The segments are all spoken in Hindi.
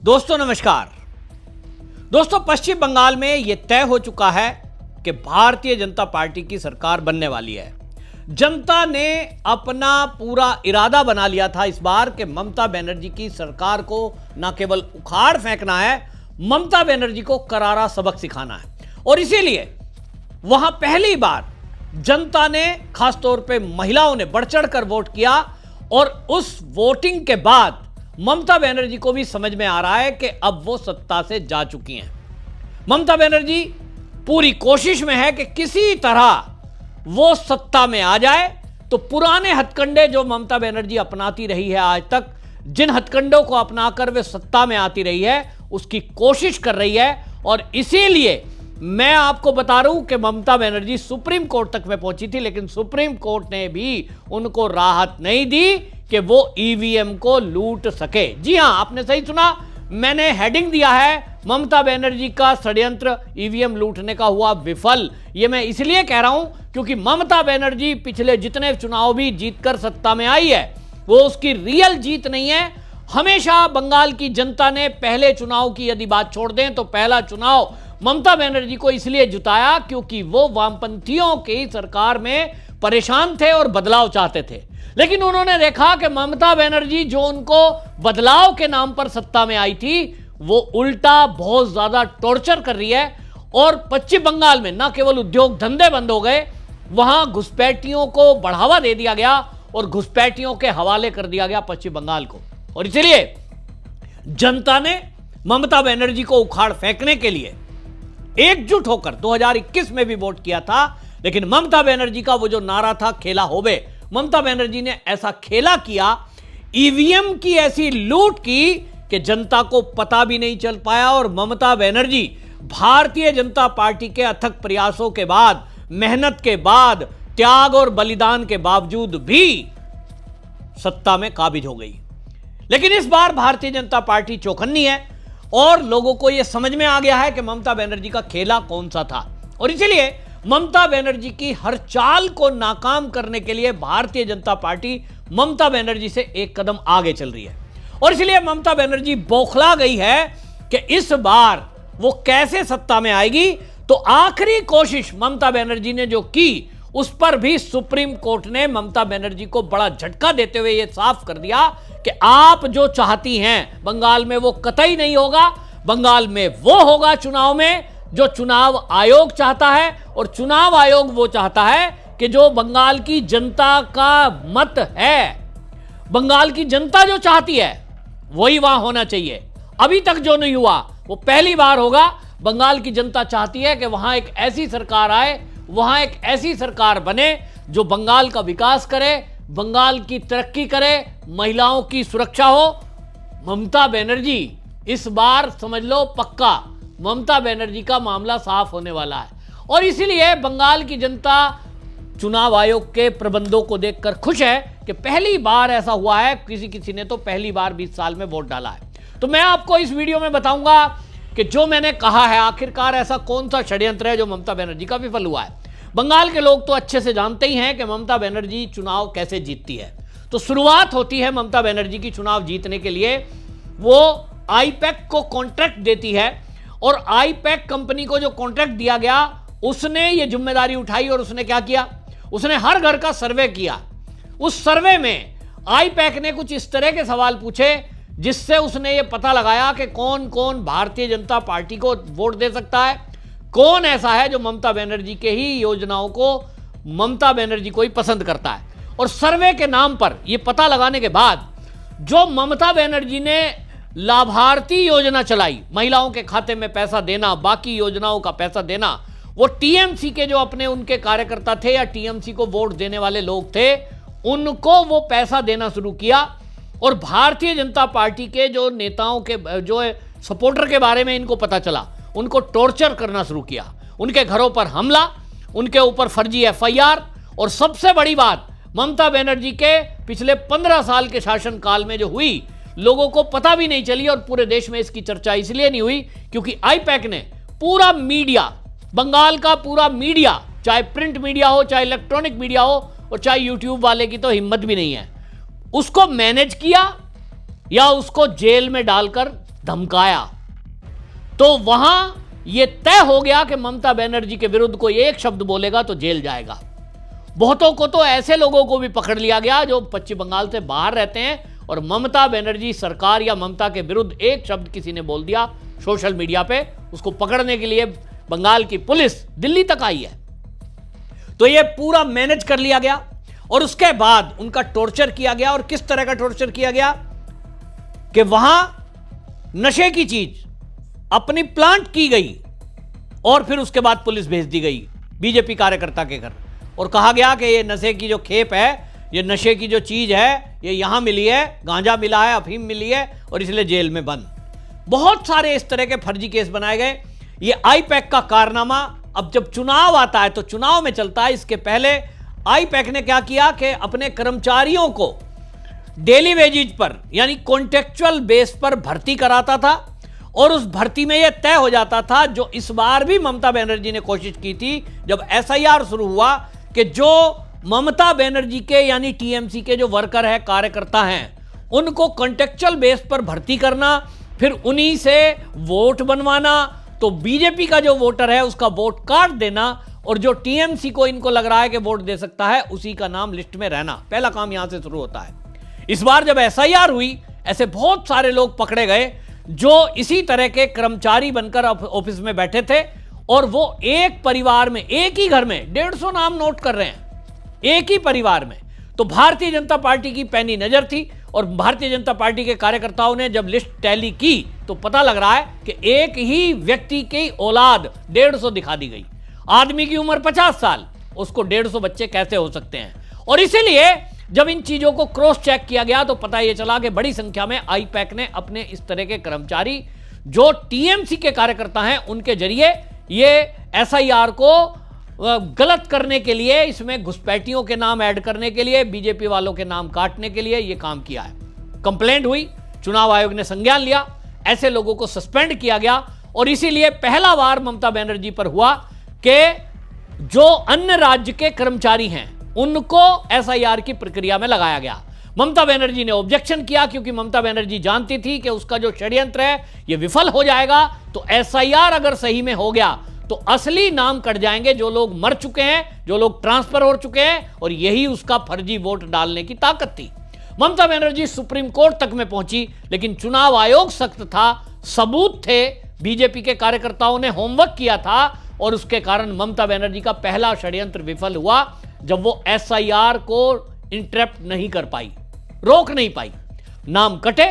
दोस्तों नमस्कार। दोस्तों पश्चिम बंगाल में यह तय हो चुका है कि भारतीय जनता पार्टी की सरकार बनने वाली है। जनता ने अपना पूरा इरादा बना लिया था इस बार कि ममता बनर्जी की सरकार को न केवल उखाड़ फेंकना है, ममता बनर्जी को करारा सबक सिखाना है। और इसीलिए वहां पहली बार जनता ने, खासतौर पे महिलाओं ने बढ़ चढ़ कर वोट किया और उस वोटिंग के बाद ममता बनर्जी को भी समझ में आ रहा है कि अब वो सत्ता से जा चुकी हैं। ममता बनर्जी पूरी कोशिश में है कि किसी तरह वो सत्ता में आ जाए। तो पुराने हथकंडे जो ममता बनर्जी अपनाती रही है आज तक, जिन हथकंडों को अपनाकर वे सत्ता में आती रही है, उसकी कोशिश कर रही है। और इसीलिए मैं आपको बता रहा हूं कि ममता बनर्जी सुप्रीम कोर्ट तक में पहुंची थी, लेकिन सुप्रीम कोर्ट ने भी उनको राहत नहीं दी कि वो ईवीएम को लूट सके। जी हां, आपने सही सुना, मैंने हेडिंग दिया है ममता बनर्जी का षड्यंत्र ईवीएम लूटने का हुआ विफल। यह मैं इसलिए कह रहा हूं क्योंकि ममता बनर्जी पिछले जितने चुनाव भी जीतकर सत्ता में आई है, वो उसकी रियल जीत नहीं है। हमेशा बंगाल की जनता ने पहले चुनाव की यदि बात छोड़ दें तो पहला चुनाव ममता बनर्जी को इसलिए जिताया क्योंकि वो वामपंथियों की सरकार में परेशान थे और बदलाव चाहते थे। लेकिन उन्होंने देखा कि ममता बनर्जी जो उनको बदलाव के नाम पर सत्ता में आई थी, वो उल्टा बहुत ज्यादा टॉर्चर कर रही है। और पश्चिम बंगाल में न केवल उद्योग धंधे बंद हो गए, वहां घुसपैठियों को बढ़ावा दे दिया गया और घुसपैठियों के हवाले कर दिया गया पश्चिम बंगाल को। और इसलिए जनता ने ममता बनर्जी को उखाड़ फेंकने के लिए एकजुट होकर 2021 में भी वोट किया था। लेकिन ममता बनर्जी का वो जो नारा था, खेला होबे, ममता बनर्जी ने ऐसा खेला किया, ईवीएम की ऐसी लूट की कि जनता को पता भी नहीं चल पाया। और ममता बनर्जी भारतीय जनता पार्टी के अथक प्रयासों के बाद, मेहनत के बाद, त्याग और बलिदान के बावजूद भी सत्ता में काबिज हो गई। लेकिन इस बार भारतीय जनता पार्टी चौकन्नी है और लोगों को यह समझ में आ गया है कि ममता बनर्जी का खेला कौन सा था। और इसलिए ममता बनर्जी की हर चाल को नाकाम करने के लिए भारतीय जनता पार्टी ममता बनर्जी से एक कदम आगे चल रही है। और इसलिए ममता बनर्जी बौखला गई है कि इस बार वो कैसे सत्ता में आएगी। तो आखिरी कोशिश ममता बनर्जी ने जो की, उस पर भी सुप्रीम कोर्ट ने ममता बनर्जी को बड़ा झटका देते हुए यह साफ कर दिया कि आप जो चाहती हैं बंगाल में वो कतई नहीं होगा। बंगाल में वो होगा चुनाव में जो चुनाव आयोग चाहता है। और चुनाव आयोग वो चाहता है कि जो बंगाल की जनता का मत है, बंगाल की जनता जो चाहती है वही वहां होना चाहिए। अभी तक जो नहीं हुआ वो पहली बार होगा। बंगाल की जनता चाहती है कि वहां एक ऐसी सरकार आए, वहां एक ऐसी सरकार बने जो बंगाल का विकास करे, बंगाल की तरक्की करे, महिलाओं की सुरक्षा हो। ममता बनर्जी इस बार समझ लो पक्का ममता बनर्जी का मामला साफ होने वाला है। और इसीलिए बंगाल की जनता चुनाव आयोग के प्रबंधों को देखकर खुश है कि पहली बार ऐसा हुआ है, किसी ने तो पहली बार 20 साल में वोट डाला है। तो मैं आपको इस वीडियो में बताऊंगा कि जो मैंने कहा है आखिरकार ऐसा कौन सा षड्यंत्र है जो ममता बनर्जी का विफल हुआ है। बंगाल के लोग तो अच्छे से जानते ही हैं कि ममता बनर्जी चुनाव कैसे जीतती है। तो शुरुआत होती है ममता बनर्जी की चुनाव जीतने के लिए, वो आईपैक को कॉन्ट्रैक्ट देती है। और आईपैक कंपनी को जो कॉन्ट्रैक्ट दिया गया, उसने ये जिम्मेदारी उठाई और उसने क्या किया, उसने हर घर का सर्वे किया। उस सर्वे में आईपैक ने कुछ इस तरह के सवाल पूछे जिससे उसने ये पता लगाया कि कौन कौन भारतीय जनता पार्टी को वोट दे सकता है, कौन ऐसा है जो ममता बनर्जी के ही योजनाओं को, ममता बनर्जी को ही पसंद करता है। और सर्वे के नाम पर यह पता लगाने के बाद जो ममता बनर्जी ने लाभार्थी योजना चलाई, महिलाओं के खाते में पैसा देना, बाकी योजनाओं का पैसा देना, वो टीएमसी के जो अपने उनके कार्यकर्ता थे या टीएमसी को वोट देने वाले लोग थे, उनको वो पैसा देना शुरू किया। और भारतीय जनता पार्टी के जो नेताओं के जो सपोर्टर के बारे में इनको पता चला, उनको टॉर्चर करना शुरू किया, उनके घरों पर हमला, उनके ऊपर फर्जी एफआईआर। और सबसे बड़ी बात, ममता बनर्जी के पिछले 15 साल के शासनकाल में जो हुई, लोगों को पता भी नहीं चली। और पूरे देश में इसकी चर्चा इसलिए नहीं हुई क्योंकि आईपैक ने पूरा मीडिया, बंगाल का पूरा मीडिया, चाहे प्रिंट मीडिया हो, चाहे इलेक्ट्रॉनिक मीडिया हो, और चाहे यूट्यूब वाले की तो हिम्मत भी नहीं है, उसको मैनेज किया या उसको जेल में डालकर धमकाया, तो वहां यह तय हो गया कि ममता बनर्जी के विरुद्ध कोई एक शब्द बोलेगा तो जेल जाएगा। बहुतों को तो ऐसे लोगों को भी पकड़ लिया गया जो पश्चिम बंगाल से बाहर रहते हैं और ममता बनर्जी सरकार या ममता के विरुद्ध एक शब्द किसी ने बोल दिया सोशल मीडिया पे, उसको पकड़ने के लिए बंगाल की पुलिस दिल्ली तक आई है। तो यह पूरा मैनेज कर लिया गया और उसके बाद उनका टॉर्चर किया गया। और किस तरह का टॉर्चर किया गया कि वहां नशे की चीज अपनी प्लांट की गई और फिर उसके बाद पुलिस भेज दी गई बीजेपी कार्यकर्ता के घर और कहा गया कि ये नशे की जो खेप है, ये नशे की जो चीज है, ये यहां मिली है, गांजा मिला है, अफीम मिली है और इसलिए जेल में बंद। बहुत सारे इस तरह के फर्जी केस बनाए गए। ये आईपैक का कारनामा अब जब चुनाव आता है तो चुनाव में चलता है। इसके पहले आईपैक ने क्या किया कि अपने कर्मचारियों को डेली वेजेज पर यानी कॉन्ट्रेक्चुअल बेस पर भर्ती कराता था और उस भर्ती में यह तय हो जाता था, जो इस बार भी ममता बनर्जी ने कोशिश की थी जब एसआईआर शुरू हुआ, कि जो ममता बनर्जी के यानी टीएमसी के जो वर्कर है, कार्यकर्ता हैं, उनको कॉन्ट्रेक्चुअल बेस पर भर्ती करना, फिर उन्हीं से वोट बनवाना। तो बीजेपी का जो वोटर है उसका वोट काट देना और जो टीएमसी को इनको लग रहा है कि वोट दे सकता है उसी का नाम लिस्ट में रहना। पहला काम यहां से शुरू होता है। इस बार जब एसआईआर हुई, ऐसे बहुत सारे लोग पकड़े गए जो इसी तरह के कर्मचारी बनकर ऑफिस में बैठे थे और वो एक परिवार में, एक ही घर में 150 नाम नोट कर रहे हैं, एक ही परिवार में। तो भारतीय जनता पार्टी की पैनी नजर थी और भारतीय जनता पार्टी के कार्यकर्ताओं ने जब लिस्ट टैली की तो पता लग रहा है कि एक ही व्यक्ति की औलाद 150 दिखा दी गई। आदमी की उम्र 50 साल, उसको 150 बच्चे कैसे हो सकते हैं? और इसीलिए जब इन चीजों को क्रॉस चेक किया गया तो पता यह चला कि बड़ी संख्या में आईपैक ने अपने इस तरह के कर्मचारी जो टीएमसी के कार्यकर्ता हैं उनके जरिए ये एसआईआर को गलत करने के लिए, इसमें घुसपैठियों के नाम ऐड करने के लिए, बीजेपी वालों के नाम काटने के लिए यह काम किया है। कंप्लेंट हुई, चुनाव आयोग ने संज्ञान लिया, ऐसे लोगों को सस्पेंड किया गया और इसीलिए पहला बार ममता बनर्जी पर हुआ कि जो अन्य राज्य के कर्मचारी हैं उनको एसआईआर की प्रक्रिया में लगाया गया। ममता बनर्जी ने ऑब्जेक्शन किया क्योंकि ममता बनर्जी जानती थी कि उसका जो षड्यंत्र है यह विफल हो जाएगा। तो एसआईआर अगर सही में हो गया तो असली नाम कट जाएंगे, जो लोग मर चुके हैं, जो लोग ट्रांसफर हो चुके हैं, और यही उसका फर्जी वोट डालने की ताकत थी। ममता बनर्जी सुप्रीम कोर्ट तक में पहुंची, लेकिन चुनाव आयोग सख्त था, सबूत थे, बीजेपी के कार्यकर्ताओं ने होमवर्क किया था और उसके कारण ममता बनर्जी का पहला षड्यंत्र विफल हुआ जब वो एसआईआर को इंटरप्ट नहीं कर पाई, रोक नहीं पाई। नाम कटे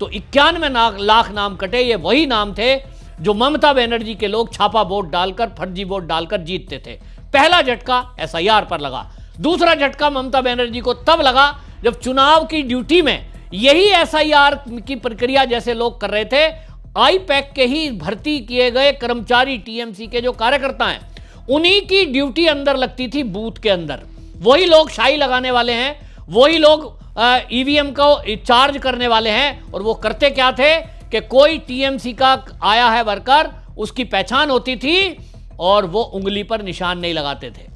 तो 91 लाख नाम कटे। ये वही नाम थे जो ममता बनर्जी के लोग छापा वोट डालकर, फर्जी वोट डालकर जीतते थे। पहला झटका एसआईआर पर लगा। दूसरा झटका ममता बनर्जी को तब लगा जब चुनाव की ड्यूटी में यही एसआईआर की प्रक्रिया जैसे लोग कर रहे थे, आईपैक के ही भर्ती किए गए कर्मचारी टीएमसी के जो कार्यकर्ता हैं उन्हीं की ड्यूटी अंदर लगती थी बूथ के अंदर। वही लोग शाही लगाने वाले हैं, वही लोग ईवीएम को चार्ज करने वाले हैं। और वो करते क्या थे कि कोई टीएमसी का आया है वर्कर, उसकी पहचान होती थी और वो उंगली पर निशान नहीं लगाते थे।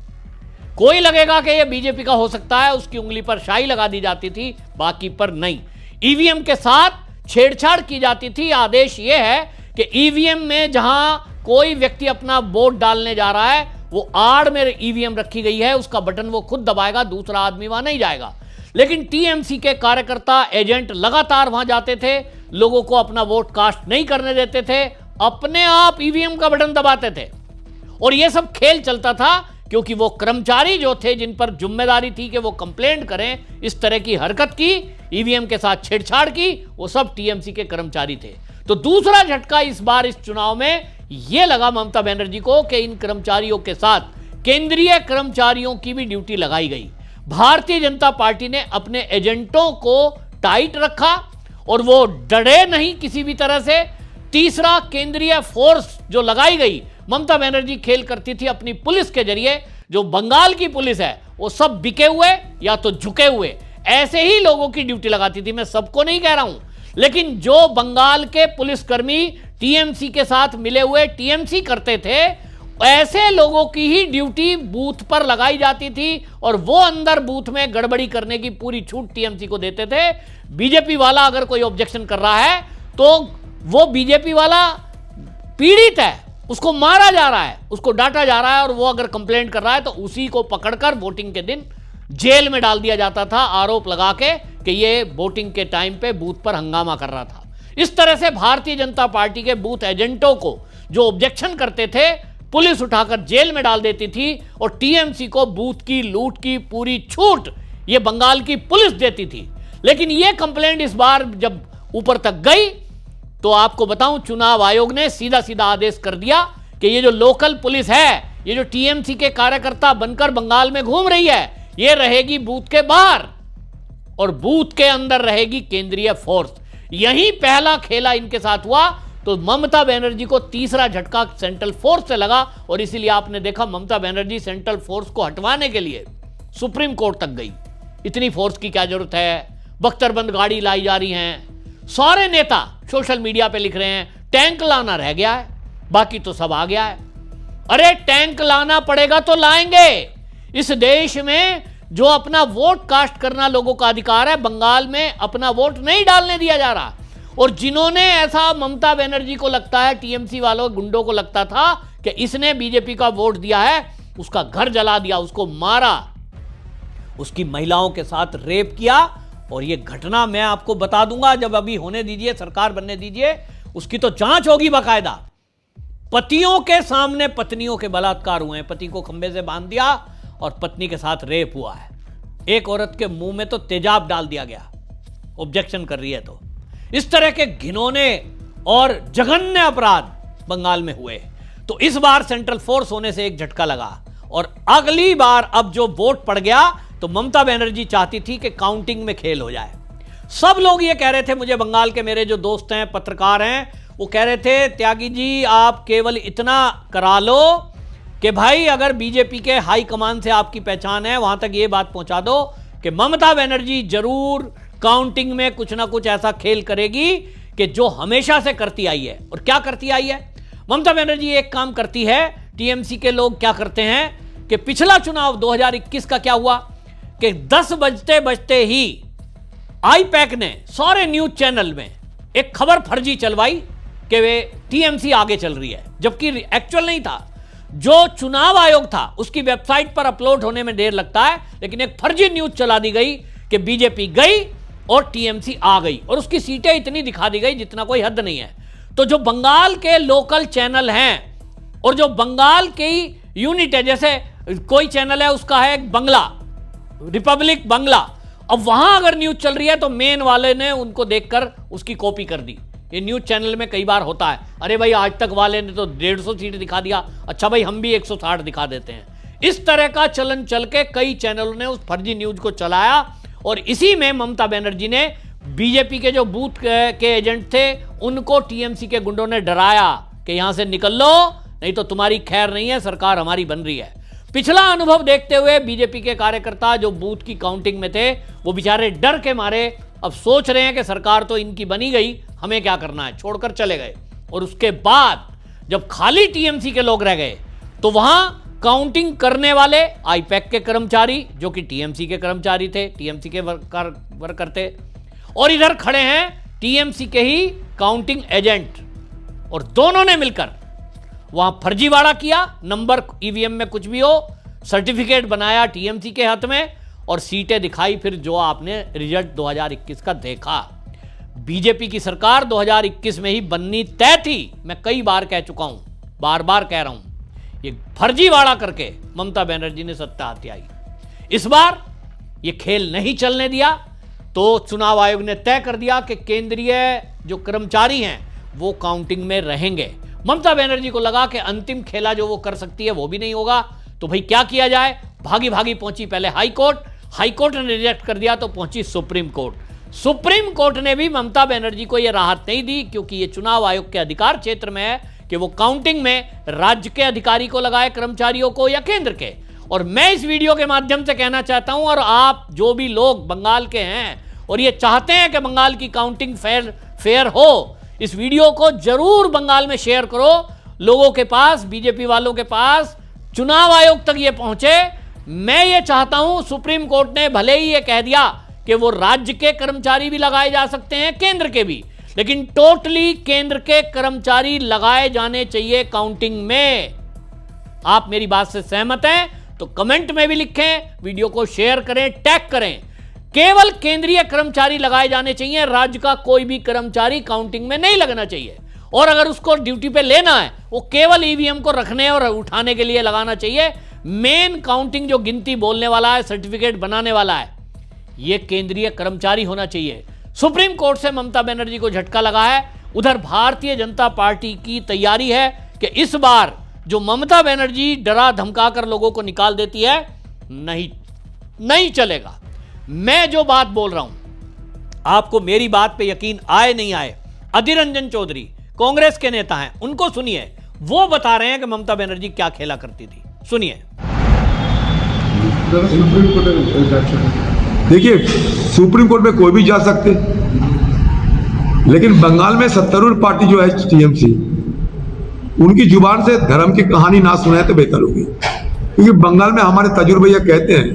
कोई लगेगा कि ये बीजेपी का हो सकता है, उसकी उंगली पर शाही लगा दी जाती थी, बाकी पर नहीं। ईवीएम के साथ छेड़छाड़ की जाती थी। आदेश ये है कि ईवीएम में जहां कोई व्यक्ति अपना वोट डालने जा रहा है, वो आड़ में ईवीएम रखी गई है, उसका बटन वो खुद दबाएगा, दूसरा आदमी वहां नहीं जाएगा। लेकिन टीएमसी के कार्यकर्ता, एजेंट लगातार वहां जाते थे, लोगों को अपना वोट कास्ट नहीं करने देते थे, अपने आप ईवीएम का बटन दबाते थे। और यह सब खेल चलता था क्योंकि वो कर्मचारी जो थे जिन पर जिम्मेदारी थी कि वो कंप्लेंट करें इस तरह की हरकत की, ईवीएम के साथ छेड़छाड़ की, वो सब टीएमसी के कर्मचारी थे। तो दूसरा झटका इस बार इस चुनाव में यह लगा ममता बनर्जी को कि इन कर्मचारियों के साथ केंद्रीय कर्मचारियों की भी ड्यूटी लगाई गई। भारतीय जनता पार्टी ने अपने एजेंटों को टाइट रखा और वो डरे नहीं किसी भी तरह से। तीसरा, केंद्रीय फोर्स जो लगाई गई, ममता बनर्जी खेल करती थी अपनी पुलिस के जरिए। जो बंगाल की पुलिस है वो सब बिके हुए या तो झुके हुए ऐसे ही लोगों की ड्यूटी लगाती थी। मैं सबको नहीं कह रहा हूं, लेकिन जो बंगाल के पुलिसकर्मी टीएमसी के साथ मिले हुए टीएमसी करते थे, ऐसे लोगों की ही ड्यूटी बूथ पर लगाई जाती थी और वो अंदर बूथ में गड़बड़ी करने की पूरी छूट टीएमसी को देते थे। बीजेपी वाला अगर कोई ऑब्जेक्शन कर रहा है तो वो बीजेपी वाला पीड़ित है, उसको मारा जा रहा है, उसको डांटा जा रहा है, और वो अगर कंप्लेंट कर रहा है तो उसी को पकड़कर वोटिंग के दिन जेल में डाल दिया जाता था, आरोप लगा के कि ये वोटिंग के टाइम पे बूथ पर हंगामा कर रहा था। इस तरह से भारतीय जनता पार्टी के बूथ एजेंटों को जो ऑब्जेक्शन करते थे, पुलिस उठाकर जेल में डाल देती थी, और टीएमसी को बूथ की लूट की पूरी छूट ये बंगाल की पुलिस देती थी। लेकिन ये कंप्लेंट इस बार जब ऊपर तक गई तो आपको बताऊं, चुनाव आयोग ने सीधा सीधा आदेश कर दिया कि ये जो लोकल पुलिस है, ये जो टीएमसी के कार्यकर्ता बनकर बंगाल में घूम रही है, ये रहेगी बूथ के बाहर और बूथ के अंदर रहेगी केंद्रीय फोर्स। यही पहला खेला इनके साथ हुआ तो ममता बनर्जी को तीसरा झटका सेंट्रल फोर्स से लगा, और इसीलिए आपने देखा ममता बनर्जी सेंट्रल फोर्स को हटवाने के लिए सुप्रीम कोर्ट तक गई। इतनी फोर्स की क्या जरूरत है, बख्तरबंद गाड़ी लाई जा रही हैं। सारे नेता सोशल मीडिया पे लिख रहे हैं टैंक लाना रह गया है, बाकी तो सब आ गया है। अरे टैंक लाना पड़ेगा तो लाएंगे। इस देश में जो अपना वोट कास्ट करना लोगों का अधिकार है, बंगाल में अपना वोट नहीं डालने दिया जा रहा। और जिन्होंने ऐसा ममता बनर्जी को लगता है, टीएमसी वालों गुंडों को लगता था कि इसने बीजेपी का वोट दिया है, उसका घर जला दिया, उसको मारा, उसकी महिलाओं के साथ रेप किया। और ये घटना मैं आपको बता दूंगा, जब अभी होने दीजिए, सरकार बनने दीजिए, उसकी तो जांच होगी बाकायदा। पतियों के सामने पत्नियों के बलात्कार हुए हैं, पति को खंबे से बांध दिया और पत्नी के साथ रेप हुआ है। एक औरत के मुंह में तो तेजाब डाल दिया गया, ऑब्जेक्शन कर रही है तो। इस तरह के घिनौने और जघन्य अपराध बंगाल में हुए। तो इस बार सेंट्रल फोर्स होने से एक झटका लगा, और अगली बार अब जो वोट पड़ गया तो ममता बनर्जी चाहती थी कि काउंटिंग में खेल हो जाए। सब लोग ये कह रहे थे, मुझे बंगाल के मेरे जो दोस्त हैं, पत्रकार हैं, वो कह रहे थे त्यागी जी आप केवल इतना करा लो कि भाई अगर बीजेपी के हाई कमान से आपकी पहचान है, वहां तक ये बात पहुंचा दो कि ममता बनर्जी जरूर काउंटिंग में कुछ ना कुछ ऐसा खेल करेगी कि जो हमेशा से करती आई है। और क्या करती आई है ममता बनर्जी? एक काम करती है, टीएमसी के लोग क्या करते हैं कि पिछला चुनाव 2021 का क्या हुआ कि 10 बजते बजते ही आईपैक ने सारे न्यूज चैनल में एक खबर फर्जी चलवाई कि वे टीएमसी आगे चल रही है, जबकि एक्चुअल नहीं था। जो चुनाव आयोग था उसकी वेबसाइट पर अपलोड होने में देर लगता है, लेकिन एक फर्जी न्यूज चला दी गई कि बीजेपी गई और टीएमसी आ गई, और उसकी सीटें इतनी दिखा दी गई जितना कोई हद नहीं है। तो जो बंगाल के लोकल चैनल हैं और जो बंगाल की यूनिट है, जैसे कोई चैनल है उसका है बंगला, रिपब्लिक बांग्ला, अब वहां अगर न्यूज चल रही है तो मेन वाले ने उनको देखकर उसकी कॉपी कर दी। ये न्यूज चैनल में कई बार होता है, अरे भाई आज तक वाले ने तो 150 सीट दिखा दिया, अच्छा भाई हम भी 160 दिखा देते हैं। इस तरह का चलन चल के कई चैनलों ने उस फर्जी न्यूज को चलाया, और इसी में ममता बनर्जी ने बीजेपी के जो बूथ के एजेंट थे उनको टीएमसी के गुंडों ने डराया कि यहां से निकल लो, नहीं तो तुम्हारी खैर नहीं है, सरकार हमारी बन रही है। पिछला अनुभव देखते हुए बीजेपी के कार्यकर्ता जो बूथ की काउंटिंग में थे, वो बेचारे डर के मारे अब सोच रहे हैं कि सरकार तो इनकी बनी गई, हमें क्या करना है, छोड़कर चले गए। और उसके बाद जब खाली टीएमसी के लोग रह गए तो वहां काउंटिंग करने वाले आईपैक के कर्मचारी, जो कि टीएमसी के कर्मचारी थे, टीएमसी के वर्कर थे, और इधर खड़े हैं टीएमसी के ही काउंटिंग एजेंट, और दोनों ने मिलकर वहां फर्जीवाड़ा किया। नंबर ईवीएम में कुछ भी हो, सर्टिफिकेट बनाया टीएमसी के हाथ में, और सीटें दिखाई फिर जो आपने रिजल्ट 2021 का देखा। बीजेपी की सरकार 2021 में ही बननी तय थी, मैं कई बार कह चुका हूं, बार बार कह रहा हूं। ये फर्जीवाड़ा करके ममता बनर्जी ने सत्ता हथियाई। इस बार ये खेल नहीं चलने दिया, तो चुनाव आयोग ने तय कर दिया कि केंद्रीय जो कर्मचारी हैं वो काउंटिंग में रहेंगे। ममता बनर्जी को लगा कि अंतिम खेला जो वो कर सकती है वो भी नहीं होगा, तो भाई क्या किया जाए, भागी भागी पहुंची पहले हाई कोर्ट, हाई कोर्ट ने रिजेक्ट कर दिया तो पहुंची सुप्रीम कोर्ट। सुप्रीम कोर्ट ने भी ममता बनर्जी को यह राहत नहीं दी, क्योंकि ये चुनाव आयोग के अधिकार क्षेत्र में है कि वो काउंटिंग में राज्य के अधिकारी को लगाए, कर्मचारियों को, या केंद्र के। और मैं इस वीडियो के माध्यम से कहना चाहता हूं, और आप जो भी लोग बंगाल के हैं और ये चाहते हैं कि बंगाल की काउंटिंग फेयर हो, इस वीडियो को जरूर बंगाल में शेयर करो, लोगों के पास, बीजेपी वालों के पास, चुनाव आयोग तक ये पहुंचे। मैं ये चाहता हूं, सुप्रीम कोर्ट ने भले ही ये कह दिया कि वो राज्य के कर्मचारी भी लगाए जा सकते हैं, केंद्र के भी, लेकिन टोटली केंद्र के कर्मचारी लगाए जाने चाहिए काउंटिंग में। आप मेरी बात से सहमत हैं तो कमेंट में भी लिखें, वीडियो को शेयर करें, टैग करें। केवल केंद्रीय कर्मचारी लगाए जाने चाहिए, राज्य का कोई भी कर्मचारी काउंटिंग में नहीं लगना चाहिए। और अगर उसको ड्यूटी पे लेना है वो केवल ईवीएम को रखने और उठाने के लिए लगाना चाहिए। मेन काउंटिंग जो गिनती बोलने वाला है, सर्टिफिकेट बनाने वाला है, यह केंद्रीय कर्मचारी होना चाहिए। सुप्रीम कोर्ट से ममता बनर्जी को झटका लगा है। उधर भारतीय जनता पार्टी की तैयारी है कि इस बार जो ममता बनर्जी डरा धमकाकर लोगों को निकाल देती है, नहीं चलेगा। मैं जो बात बोल रहा हूं, आपको मेरी बात पे यकीन आए नहीं आए, अधीर रंजन चौधरी कांग्रेस के नेता हैं, उनको सुनिए। वो बता रहे हैं कि ममता बनर्जी क्या खेला करती थी। सुनिए। देखिए, सुप्रीम कोर्ट में कोई भी जा सकते, लेकिन बंगाल में सत्तारूढ़ पार्टी जो है टीएमसी, उनकी जुबान से धर्म की कहानी ना सुनाए तो बेहतर होगी। क्योंकि बंगाल में हमारे तजुर्बे यह कहते हैं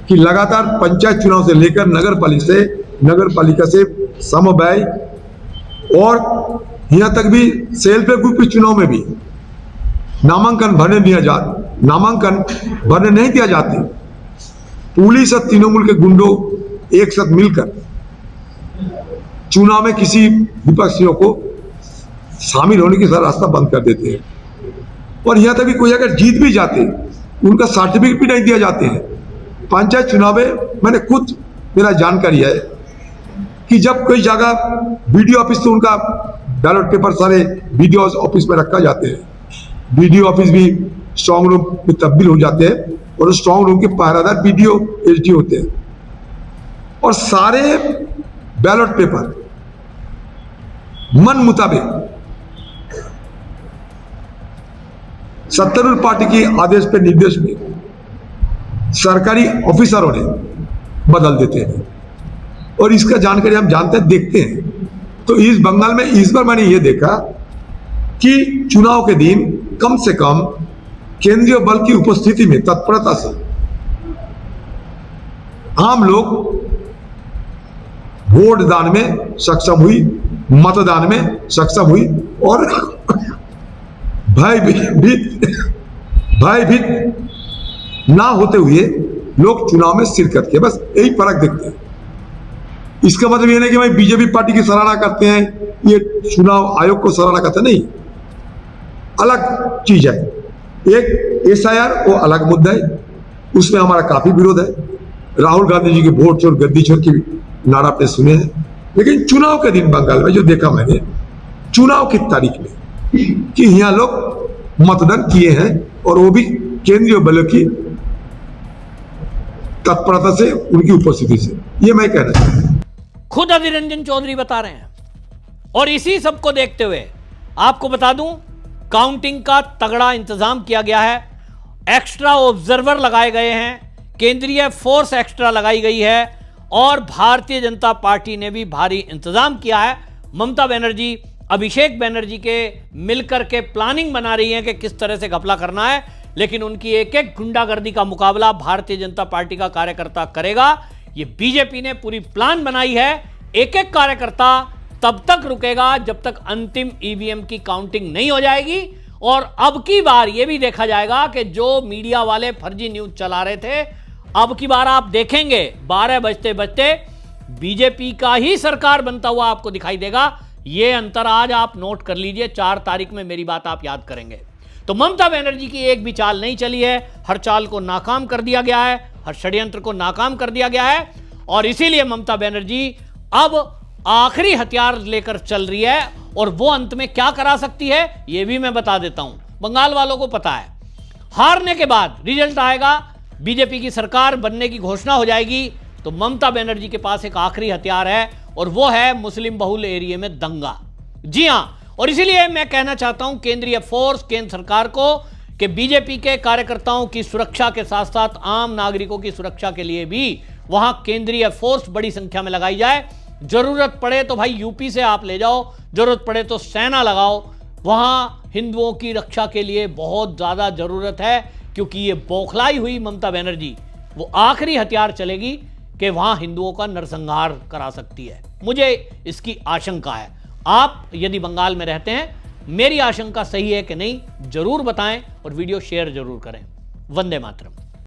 कि लगातार पंचायत चुनाव से लेकर नगर पालिका से समवाय और यहाँ तक भी सेल्फ ग्रुप चुनाव में भी नामांकन भरने नहीं दिया जाते। पुलिस और तृणमूल के गुंडों एक साथ मिलकर चुनाव में किसी विपक्षियों को शामिल होने की सारा रास्ता बंद कर देते हैं। और यहाँ तक भी कोई अगर जीत भी जाते, उनका सर्टिफिकेट भी नहीं दिया जाते हैं। पंचायत चुनाव में मैंने खुद, मेरा जानकारी है कि जब कोई जगह वीडियो ऑफिस, तो उनका बैलेट पेपर सारे वीडियो ऑफिस में रखा जाते हैं। वीडियो ऑफिस भी स्ट्रांग रूम में तब्दील हो जाते हैं और स्ट्रांग रूम के पहरादार वीडियो एसडी होते हैं। और सारे बैलेट पेपर मन मुताबिक सत्तारूढ़ पार्टी के आदेश पे, निर्देश में सरकारी ऑफिसरों ने बदल देते हैं। और इसका जानकारी हम जानते हैं, देखते हैं। तो इस बंगाल में इस बार मैंने ये देखा कि चुनाव के दिन कम से कम केंद्रीय बल की उपस्थिति में तत्परता से आम लोग वोट दान में सक्षम हुई, मतदान में सक्षम हुई और भयभीत ना होते हुए लोग चुनाव में शिरकत किए। बस यही फर्क देखते हैं। इसका मतलब ये नहीं कि भाई बीजेपी पार्टी की सराहना करते हैं, ये चुनाव आयोग को सराहना करते हैं, नहीं, अलग चीज है। एक एसआईआर वो अलग मुद्दा है, उसमें हमारा काफी विरोध है। राहुल गांधी जी के वोट चोर गद्दी चोर की नारा आपने सुने हैं। लेकिन चुनाव के दिन बंगाल में जो देखा मैंने, चुनाव की तारीख में, कि यहाँ लोग मतदान किए हैं और वो भी केंद्रीय बलों की तत्परता से, उनकी उपस्थिति से, ये मैं कहना चाहता हूं। खुद अधीर रंजन चौधरी बता रहे हैं। और इसी सब को देखते हुए आपको बता दूं, काउंटिंग का तगड़ा इंतजाम किया गया है। एक्स्ट्रा ऑब्जर्वर लगाए गए हैं, केंद्रीय फोर्स एक्स्ट्रा लगाई गई है और भारतीय जनता पार्टी ने भी भारी इंतजाम किया है। ममता बनर्जी अभिषेक बनर्जी के मिलकर के प्लानिंग बना रही है कि किस तरह से घपला करना है, लेकिन उनकी एक एक गुंडागर्दी का मुकाबला भारतीय जनता पार्टी का कार्यकर्ता करेगा। ये बीजेपी ने पूरी प्लान बनाई है। एक एक कार्यकर्ता तब तक रुकेगा जब तक अंतिम ईवीएम की काउंटिंग नहीं हो जाएगी। और अब की बार यह भी देखा जाएगा कि जो मीडिया वाले फर्जी न्यूज चला रहे थे, अब की बार आप देखेंगे 12 बजते बजते बीजेपी का ही सरकार बनता हुआ आपको दिखाई देगा। यह अंतर आज आप नोट कर लीजिए, 4 तारीख में मेरी बात आप याद करेंगे। तो ममता बनर्जी की एक भी चाल नहीं चली है, हर चाल को नाकाम कर दिया गया है, हर षड्यंत्र को नाकाम कर दिया गया है। और इसीलिए ममता बनर्जी अब आखिरी हथियार लेकर चल रही है। और वो अंत में क्या करा सकती है यह भी मैं बता देता हूं, बंगाल वालों को पता है। हारने के बाद रिजल्ट आएगा, बीजेपी की सरकार बनने की घोषणा हो जाएगी, तो ममता बनर्जी के पास एक आखिरी हथियार है और वो है मुस्लिम बहुल एरिया में दंगा। जी हां, और इसीलिए मैं कहना चाहता हूं केंद्रीय फोर्स, केंद्र सरकार को, कि बीजेपी के कार्यकर्ताओं की सुरक्षा के साथ साथ आम नागरिकों की सुरक्षा के लिए भी वहां केंद्रीय फोर्स बड़ी संख्या में लगाई जाए। जरूरत पड़े तो भाई यूपी से आप ले जाओ, जरूरत पड़े तो सेना लगाओ। वहां हिंदुओं की रक्षा के लिए बहुत ज्यादा जरूरत है, क्योंकि ये बौखलाई हुई ममता बनर्जी, वो आखिरी हथियार चलेगी कि वहां हिंदुओं का नरसंहार करा सकती है। मुझे इसकी आशंका है। आप यदि बंगाल में रहते हैं, मेरी आशंका सही है कि नहीं, जरूर बताएं और वीडियो शेयर जरूर करें। वंदे मातरम।